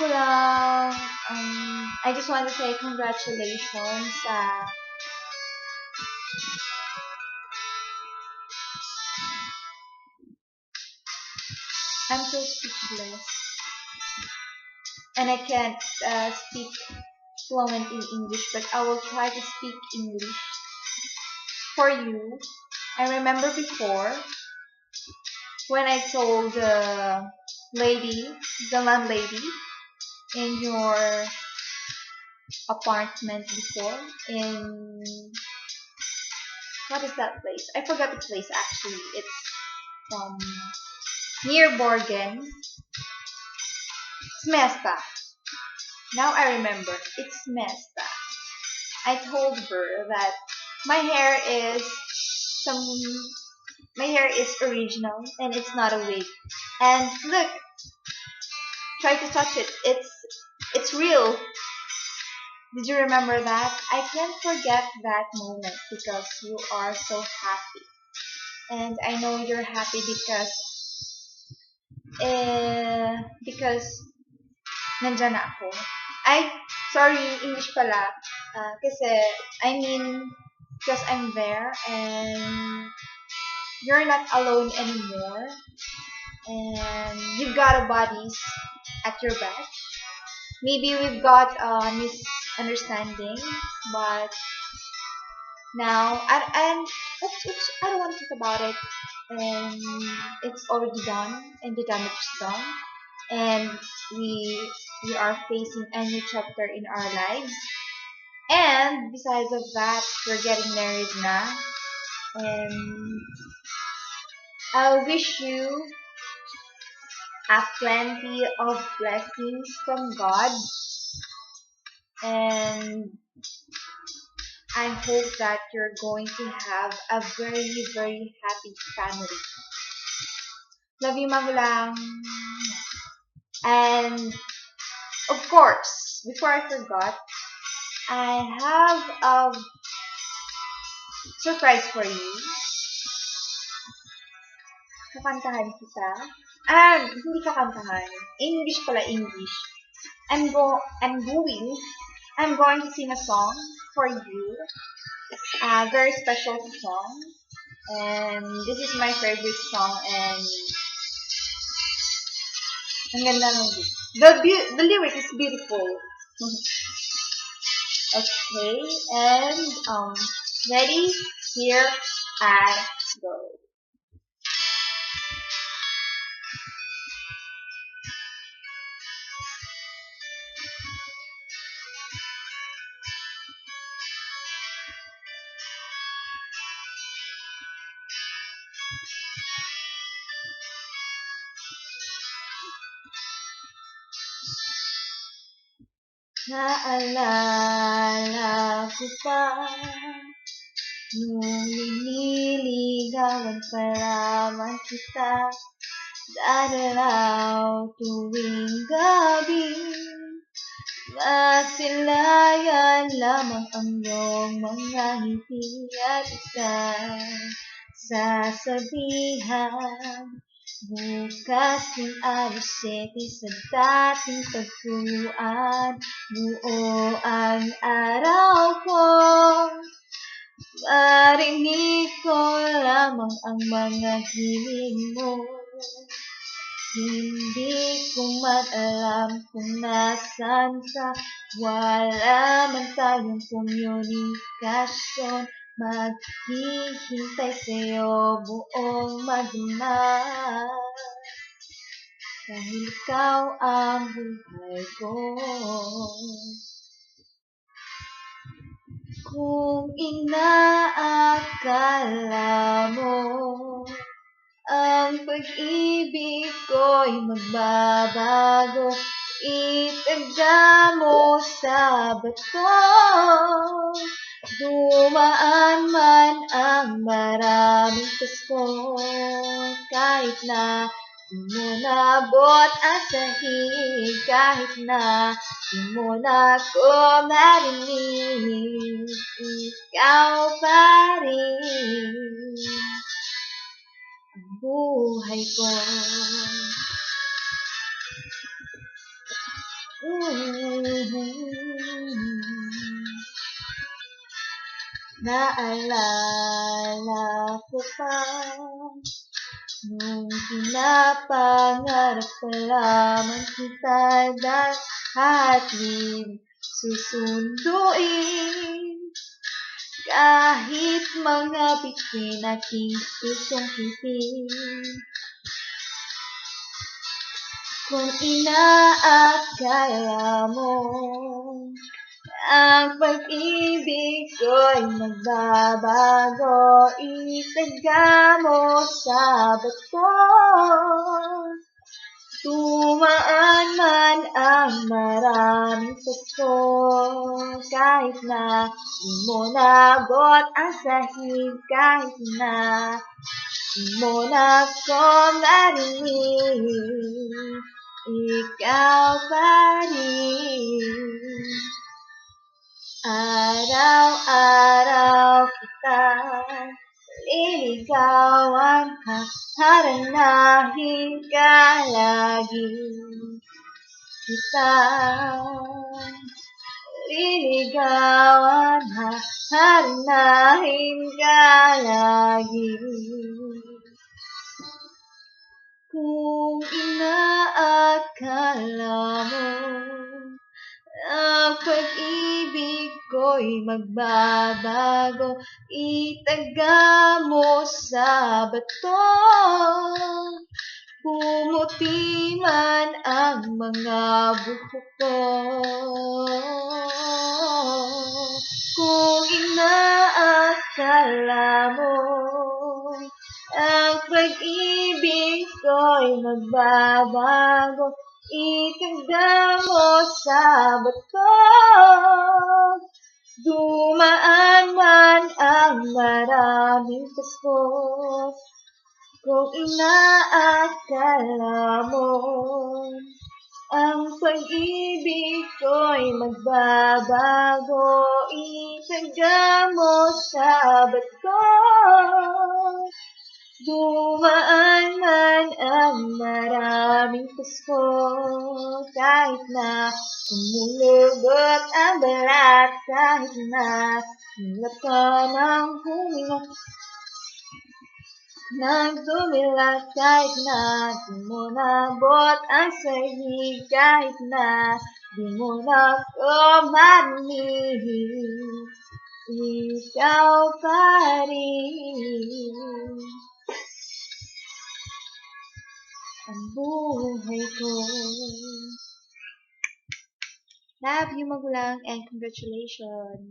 magulang, I just want to say congratulations. I'm so speechless, and I can't speak fluent in English, but I will try to speak English for you. I remember before when I told the lady, the landlady in your apartment before, in what is that place? I forgot the place actually. It's from near Borgen. Smesta. Now I remember. It's Smesta. I told her that my hair is some my hair is original and it's not a wig. And look, try to touch it. It's real. Did you remember that? I can't forget that moment because you are so happy. And I know you're happy because nandyan na ako. Ay, sorry, English pala. Kasi, I mean, because I'm there and you're not alone anymore. And you've got a buddies at your back. Maybe we've got a misunderstanding, but now, and oops, I don't want to talk about it. And it's already done, and the damage is done. And we are facing a new chapter in our lives. And besides of that, we're getting married now. And I wish you a plenty of blessings from God. And I hope that you're going to have a very, very happy family. Love you, magulang. And of course, before I forgot, I have a surprise for you. Kakantahan kita. Hindi kakantahan. English pala, English. I'm going to sing a song for you. A very special song. And this is my favorite song, and ang ganda ng the lyric is beautiful. Okay, and ready? Here I go. Naalala ko pa nung nililigawan pa lamang kita, dadalaw tuwing gabi, masilayan lamang ang iyong mga ngiti at sasabihan. Bukas ng alas 7 sa dating tagpuan, buo ang araw ko. Marinig ko lamang ang mga hiling mo. Hindi ko man alam kung nasan ka. Wala man tayong komunikasyon. Maghihintay sa'yo buong magdamag, dahil ikaw ang buhay ko. Kung inaakala mo ang pag-ibig ko'y magbabago, itagda mo sa bato. Dumaan man ang maraming pasko, kahit na di mo nabot ang sahig, kahit na di mo na ko marinig, ikaw pa rin ang buhay ko. Naalala ko pa nung pinapangarap pa lamang kita hatid susunduin kahit mga bituin aking pusong pitin. Kung inaakala mo ang pag-ibig ko'y magbabago, itaga mo sa bato. Tumaan man ang maraming pato, kahit na di mo nabot ang sahig, kahit na di mo na ko marinig, ikaw pa rin. Araw-araw kita liligawan, haranahin ka lagi. Kita liligawan, haranahin ka lagi. Kung inaakala mo ang pag-ibig ko'y magbabago, itaga mo sa bato. Pumuti man ang mga buhok ko. Kung inaakala mo ang pag-ibig ko'y magbabago, itaga mo sa bato. Dumaan man ang maraming pasko, kung inaakala mo ang pag-ibig ko'y magbabago, itaga mo sa bato. Dumaan man ang maraming pasko, kahit na umulugot ang balat, kahit na hirap ka ng huminga, nang tumilat, kahit na di mo nabot ang sahig, kahit na di mo na ko marinig, ikaw pa rin ang buhay ko. Love you, magulang, and congratulations!